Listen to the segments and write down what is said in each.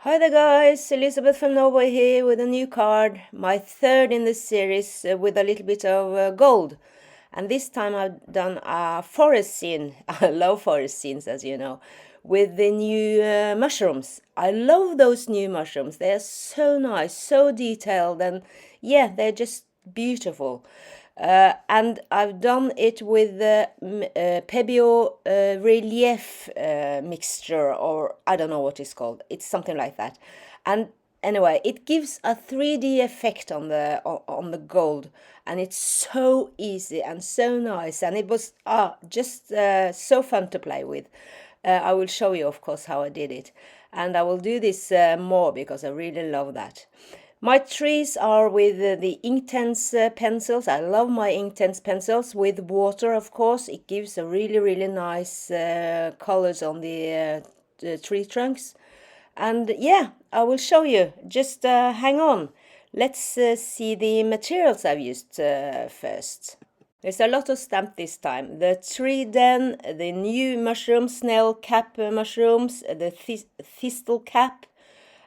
Hi there guys, Elizabeth from Norway here with a new card, my third in the series with a little bit of gold. And this time I've done a forest scene, I love forest scenes as you know, with the new mushrooms. I love those new mushrooms, they're so nice, so detailed, and yeah, they're just beautiful. And I've done it with the Pebeo relief mixture, or I don't know what it's called. It's something like that. And anyway, it gives a 3D effect on the gold, and it's so easy and so nice, and it was just so fun to play with. I will show you, of course, how I did it, and I will do this more because I really love that. My trees are with the Inktense pencils. I love my Inktense pencils with water, of course. It gives a really nice colors on the tree trunks. And yeah, I will show you. Just hang on. Let's see the materials I've used first. There's a lot of stamp this time. The tree den, the new mushroom, snail cap mushrooms, the thistle cap,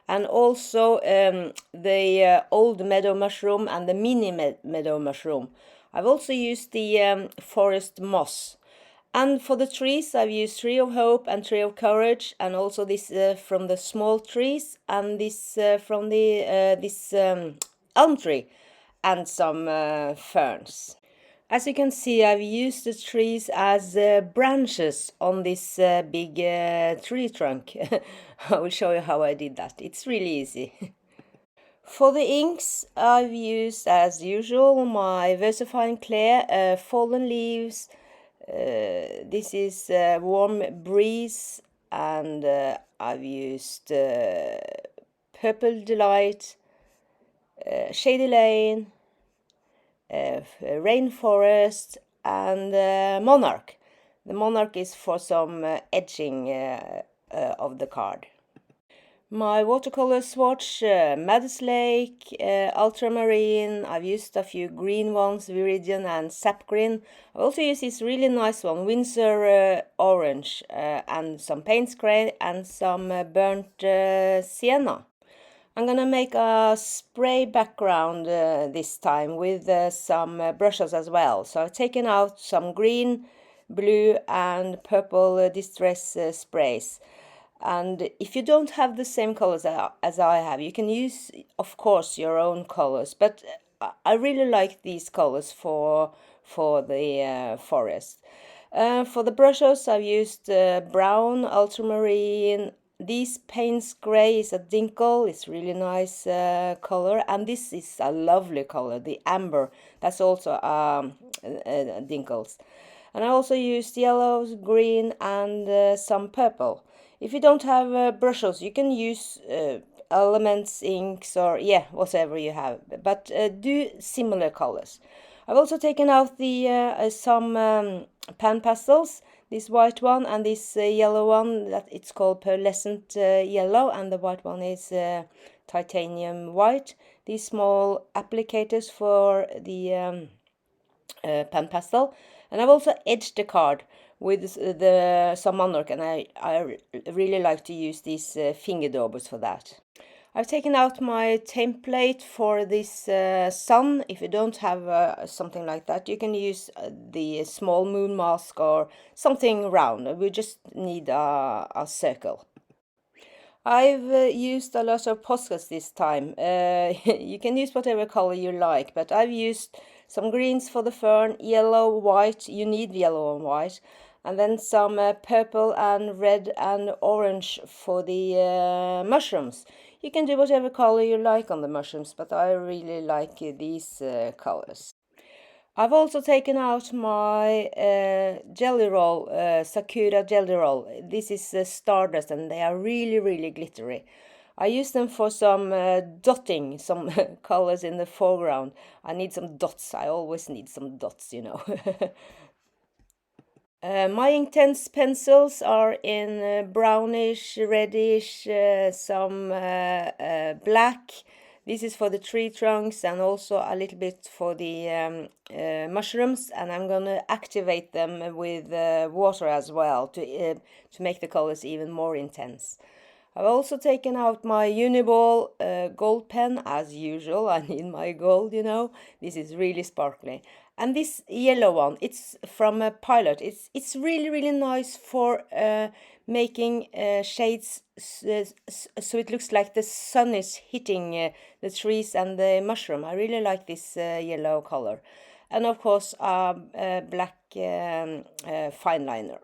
and also the old meadow mushroom and the mini meadow mushroom. I've also used the forest moss. And for the trees, I've used Tree of Hope and Tree of Courage, and also this from the small trees, and this from the elm tree, and some ferns. As you can see, I've used the trees as branches on this big tree trunk. I will show you how I did that. It's really easy. For the inks, I've used, as usual, my VERSAFINE CLAIR, Fallen Leaves. This is Warm Breeze, and I've used Purple Delight, Shady Lane, Rainforest, and Monarch. The Monarch is for some edging of the card. My watercolor swatch, Madness Lake, Ultramarine. I've used a few green ones, Viridian and Sap Green. I've also used this really nice one, Windsor Orange, and some Paynes Grey and some burnt sienna. I'm gonna make a spray background this time with some brushes as well. So I've taken out some green, blue and purple distress sprays. And if you don't have the same colors as I have, you can use, of course, your own colors. But I really like these colors for the forest. For the brushes, I've used brown, ultramarine. This Paynes Grey is a Dinkle. It's really nice color, and this is a lovely color, the amber. That's also Dinkles. And I also used yellows, green, and some purple. If you don't have brushes, you can use elements, inks, or yeah, whatever you have. But do similar colors. I've also taken out the some pan pastels. This white one and this yellow one, that it's called pearlescent yellow, and the white one is titanium white. These small applicators for the pan pastel. And I've also edged the card with some monarch, and I really like to use these finger daubers for that. I've taken out my template for this sun. If you don't have something like that, you can use the small moon mask or something round. We just need a circle. I've used a lot of POSCAs this time. You can use whatever color you like, but I've used some greens for the fern, yellow, white. You need yellow and white. And then some purple and red and orange for the mushrooms. You can do whatever color you like on the mushrooms, but I really like these colors. I've also taken out my jelly roll, Sakura jelly roll. This is Stardust, and they are really glittery. I use them for some dotting, some colors in the foreground. I need some dots. I always need some dots, you know. My Inktense pencils are in brownish, reddish, some black. This is for the tree trunks and also a little bit for the mushrooms, and I'm gonna activate them with water as well to make the colors even more intense. I've also taken out my Uniball gold pen as usual. I need my gold, you know. This is really sparkly. And this yellow one, it's from a Pilot. It's really nice for making shades so it looks like the sun is hitting the trees and the mushroom. I really like this yellow color. And of course, black fine liner.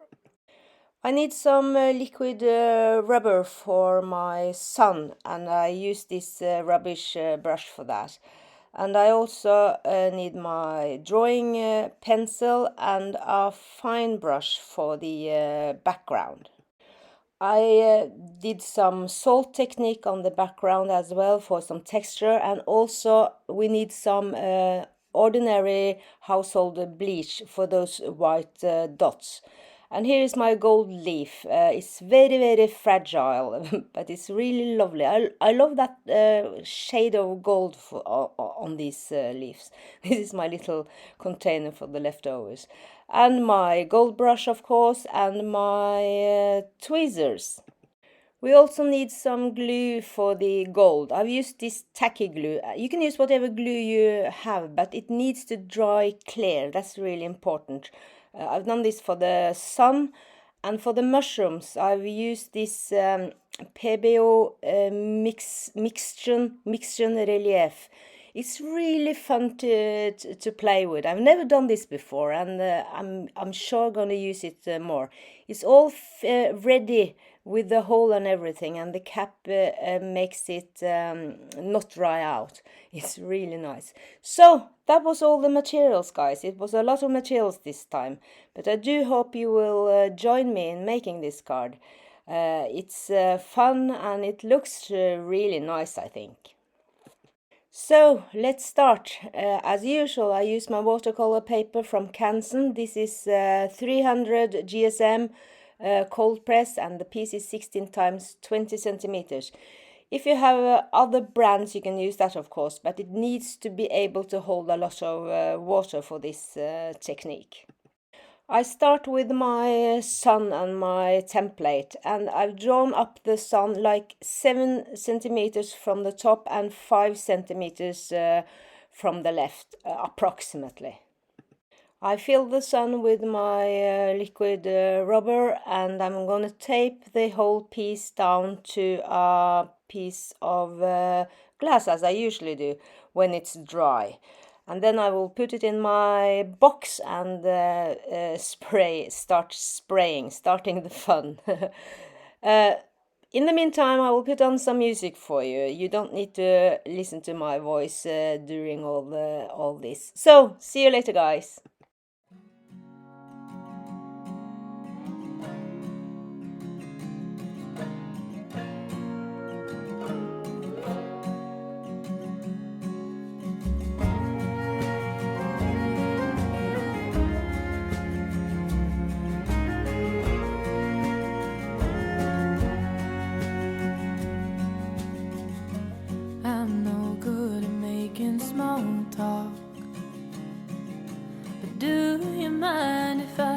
I need some liquid rubber for my sun, and I use this rubbish brush for that. And I also need my drawing pencil and a fine brush for the background. I did some salt technique on the background as well for some texture, and also we need some ordinary household bleach for those white dots. And here is my gold leaf. It's very fragile, but it's really lovely. I love that shade of gold on these leaves. This is my little container for the leftovers. And my gold brush, of course, and my tweezers. We also need some glue for the gold. I've used this tacky glue. You can use whatever glue you have, but it needs to dry clear. That's really important. I've done this for the sun, and for the mushrooms I've used this PBO mixture relief. It's really fun to play with. I've never done this before, and I'm sure gonna use it more. It's all ready with the hole and everything, and the cap makes it not dry out. It's really nice. So that was all the materials, guys. It was a lot of materials this time, but I do hope you will join me in making this card. It's fun and it looks really nice, I think. So let's start. As usual, I use my watercolor paper from Canson. This is 300 GSM cold press, and the piece is 16 times 20 centimeters. If you have other brands, you can use that, of course, but it needs to be able to hold a lot of water for this technique. I start with my sun and my template, and I've drawn up the sun like 7 centimeters from the top and 5 centimeters from the left, approximately. I fill the sun with my liquid rubber, and I'm gonna tape the whole piece down to a piece of glass, as I usually do when it's dry. And then I will put it in my box and starting the fun. In the meantime, I will put on some music for you. You don't need to listen to my voice during all this. So, see you later, guys.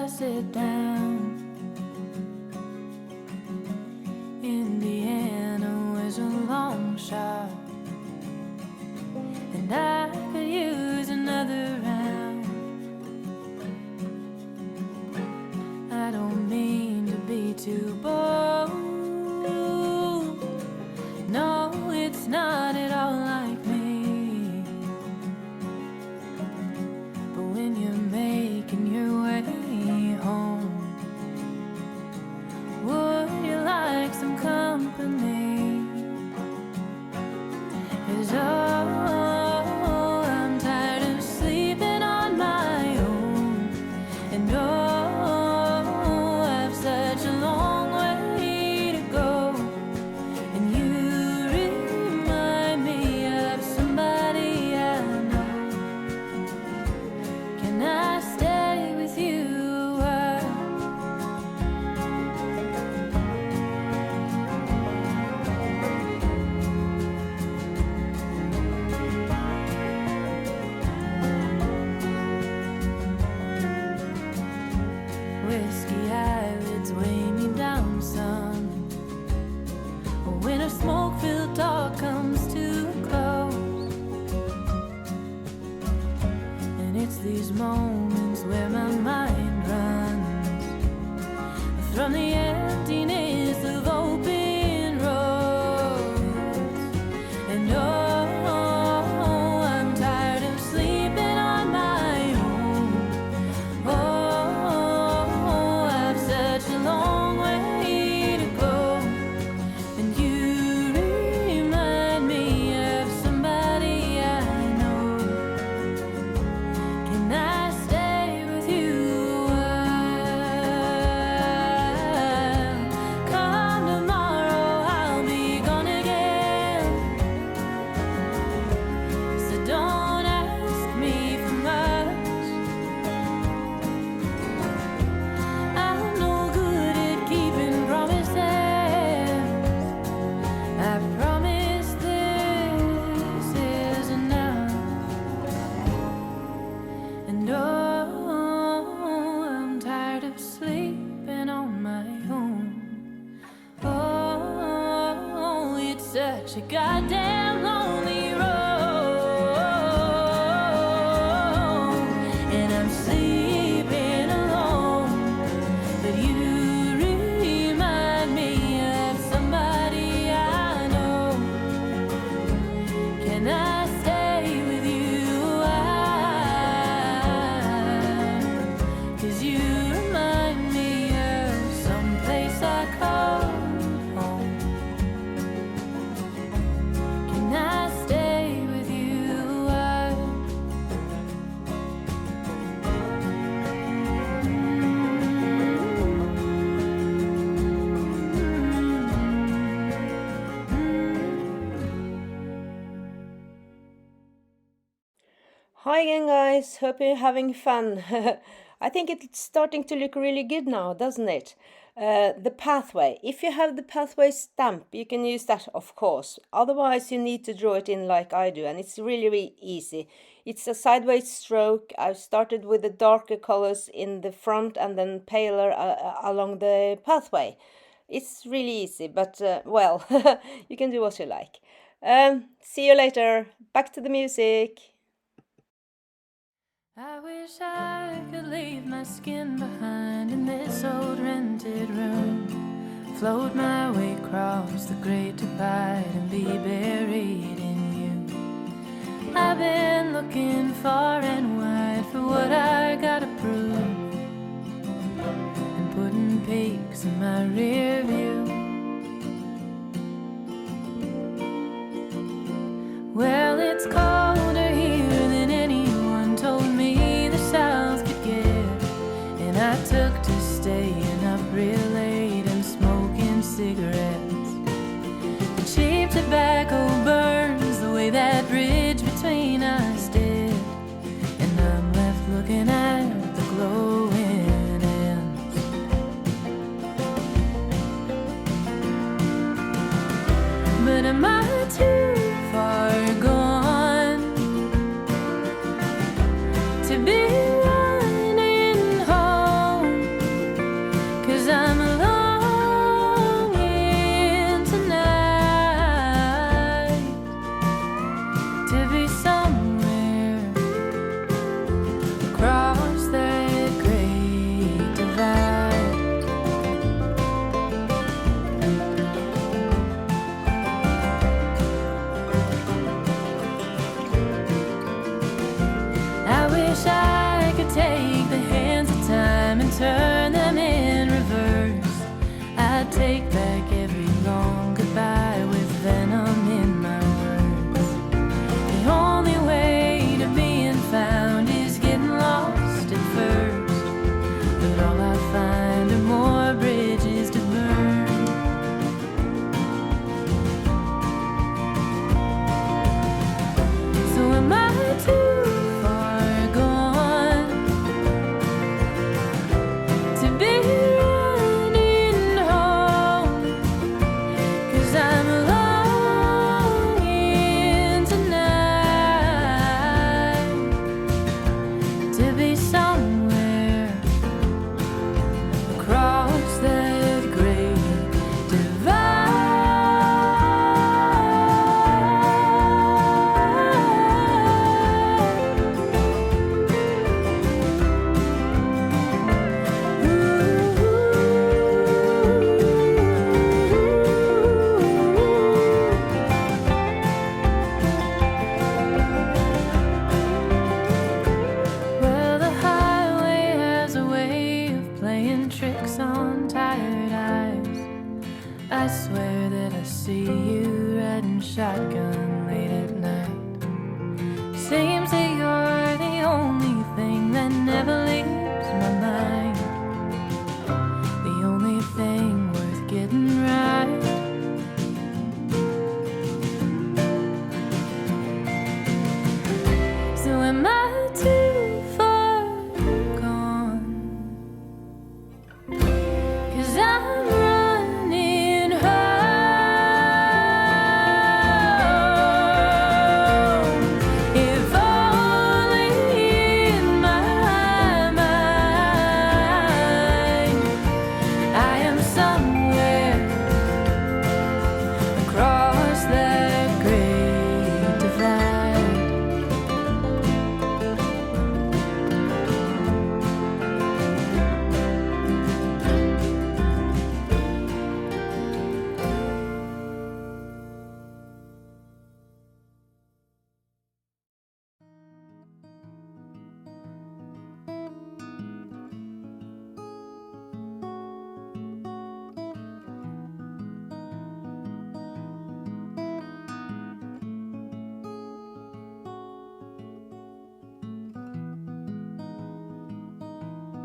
Sit down. Indiana was a long shot, and I could use another round. I don't mean to be too bold. No, it's not at all like me. But when you're making your way home, would you like some company? 'Cause I'm tired of sleeping on my own, and I've such a long way to go, and you remind me moments where my mind runs from the emptiness of open roads. And oh, I'm tired of sleeping on my own. Oh, I've such a long way to go. And you remind me of somebody I know. Can I stay with you a while? Come tomorrow, I'll be gone again. So don't ask me for much. I'm no good at keeping promises. I promise this is enough. And oh, I'm tired of sleeping on my own. Oh, it's such a goddamn lonely road. And I'm sleeping alone. But you remind me of somebody I know. Can I stay with you a while? 'Cause you remind me of someplace I call home. Can I stay with you a while? Hi again, guys. Hope you're having fun. I think it's starting to look really good now, doesn't it? The pathway. If you have the pathway stamp, you can use that, of course. Otherwise, you need to draw it in like I do, and it's really, really easy. It's a sideways stroke. I've started with the darker colors in the front and then paler along the pathway. It's really easy, but well, you can do what you like. See you later. Back to the music. I wish I could leave my skin behind in this old rented room, float my way across the great divide and be buried in you. I've been looking far and wide for what I gotta prove, and putting peaks in my rear view. Well, it's colder here than anyone told me the South could get, and I took to staying up real late and smoking cigarettes. The cheap tobacco burns the way that bridge between us did, and I'm left looking at the glowing ends. But am I too far gone to be running home? 'Cause I'm longing tonight to be somewhere across that great divide. I wish I could take the hands of time and turn them in reverse. I'd take back every long goodbye with venom in my words. The only way to being found is getting lost at first, but all I find are more bridges to burn. So am I too far gone to be running home? 'Cause I'm longing tonight to be somewhere across that great divide. shotgun late at night. Seems that you're the only thing that never leaves my mind. The only thing worth getting right. So am I too far gone? 'Cause I'm running home. If only in my mind I am somewhere across that great divide.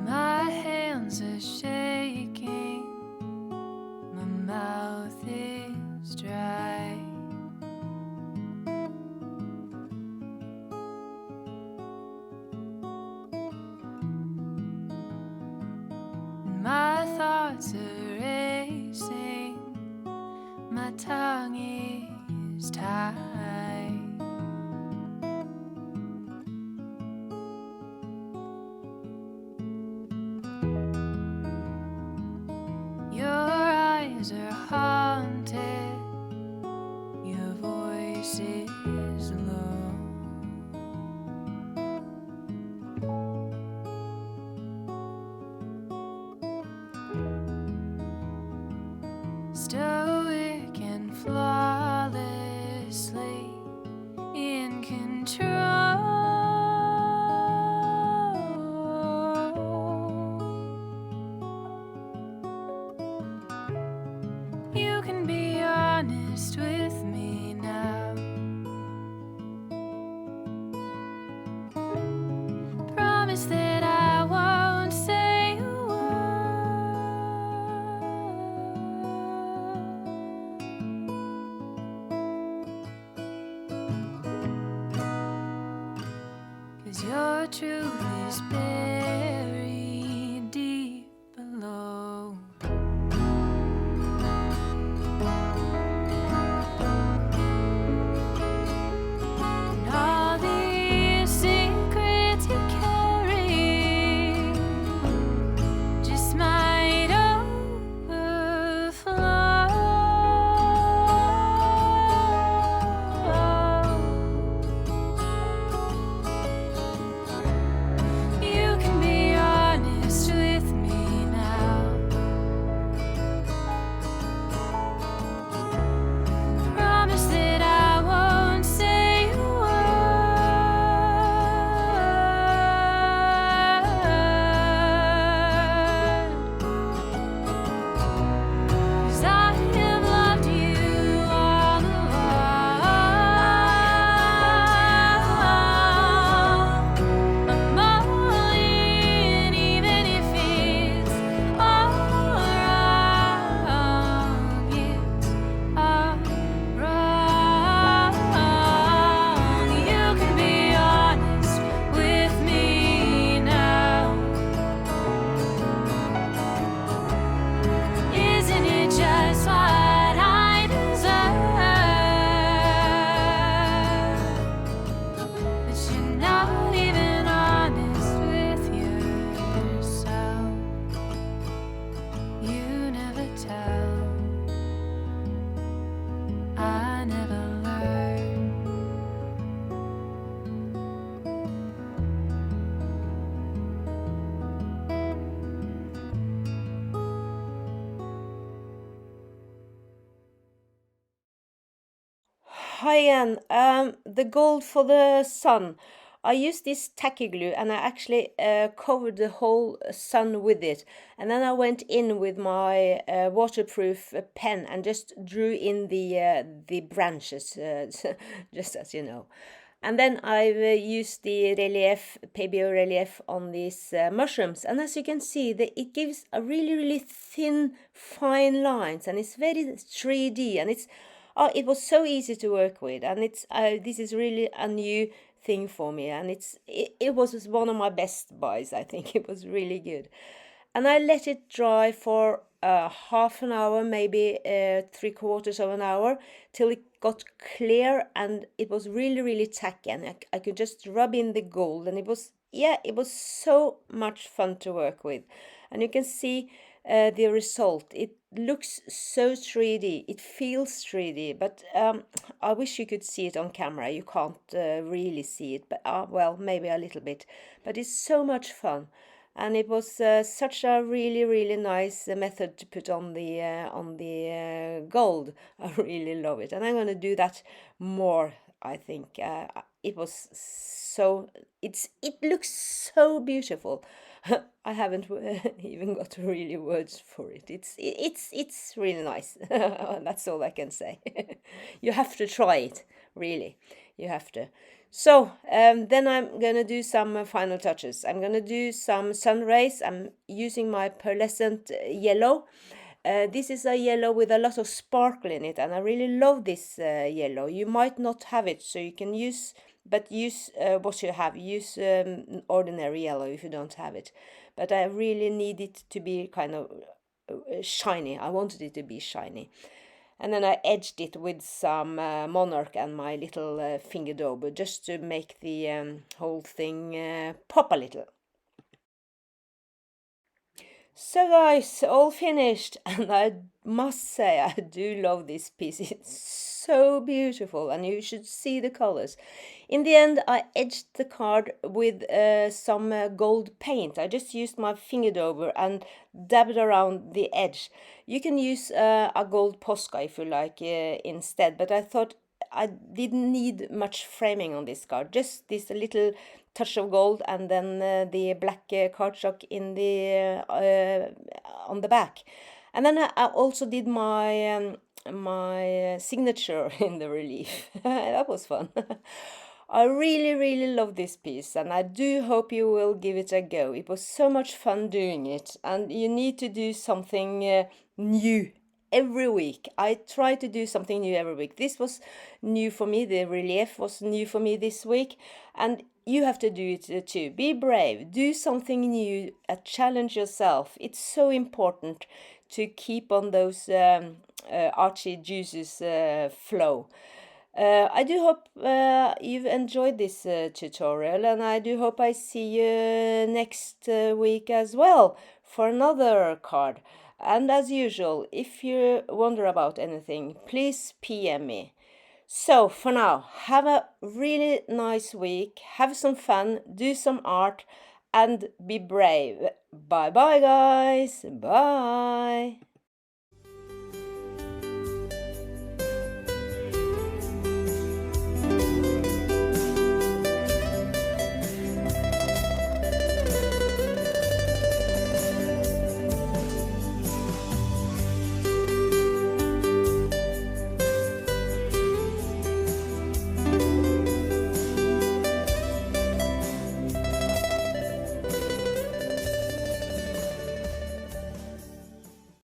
My hands are shaking, my mouth is dry. My thoughts are racing, my tongue is tied. Your eyes are haunted, your voice is low. Stoic and flawlessly in control. You can be honest with me now. Promise that I won't say a word. 'Cause your truth is buried deep below. And all these secrets you carry just might overflow. You can be honest with me now. Promise that I won't say a word. 'Cause I have loved you all along. I'm all in, even if it's all wrong. It's all wrong. You can be honest with me now. Isn't it just what I deserve? But you're not even honest with yourself. You never tell. I never learn. Hi again. The gold for the sun. I used this tacky glue and I actually covered the whole sun with it. And then I went in with my waterproof pen and just drew in the branches, just as you know. And then I've used the relief, PBO relief on these mushrooms. And as you can see, it gives a really, really thin, fine lines. And it's very 3D. And it was so easy to work with. And this is really a new thing for me. And it was one of my best buys, I think. It was really good. And I let it dry for half an hour, maybe 3/4 of an hour, till it got clear and it was really, really tacky. And I could just rub in the gold, and it was so much fun to work with. And you can see the result. It looks so 3D. It feels 3D, but I wish you could see it on camera. You can't really see it, but well, maybe a little bit. But it's so much fun. And it was such a really, really nice method to put on the gold. I really love it, and I'm going to do that more. I think it was so. It looks so beautiful. I haven't even got really words for it. It's really nice. That's all I can say. You have to try it, really. You have to. So then I'm gonna do some final touches. I'm gonna do some sun rays. I'm using my pearlescent yellow. This is a yellow with a lot of sparkle in it, and I really love this yellow. You might not have it, so you can use what you have. Use ordinary yellow if you don't have it. But I really need it to be kind of shiny. I wanted it to be shiny. And then I edged it with some monarch and my little finger dauber, just to make the whole thing pop a little. So guys, all finished, and I must say I do love this piece. It's so beautiful, and you should see the colors. In the end, I edged the card with some gold paint. I just used my finger dauber and dabbed around the edge. You can use a gold POSCA if you like instead, but I thought I didn't need much framing on this card. Just this little touch of gold, and then the black cardstock in the on the back. And then I also did my my signature in the relief. That was fun. I really, really love this piece, and I do hope you will give it a go. It was so much fun doing it, and you need to do something new every week. I try to do something new every week. This was new for me. The relief was new for me this week, and you have to do it too. Be brave. Do something new. Challenge yourself. It's so important to keep on those archy juices flow. I do hope you've enjoyed this tutorial, and I do hope I see you next week as well for another card. And as usual, if you wonder about anything, please PM me. So for now, have a really nice week, have some fun, do some art, and be brave. Bye bye, guys. Bye.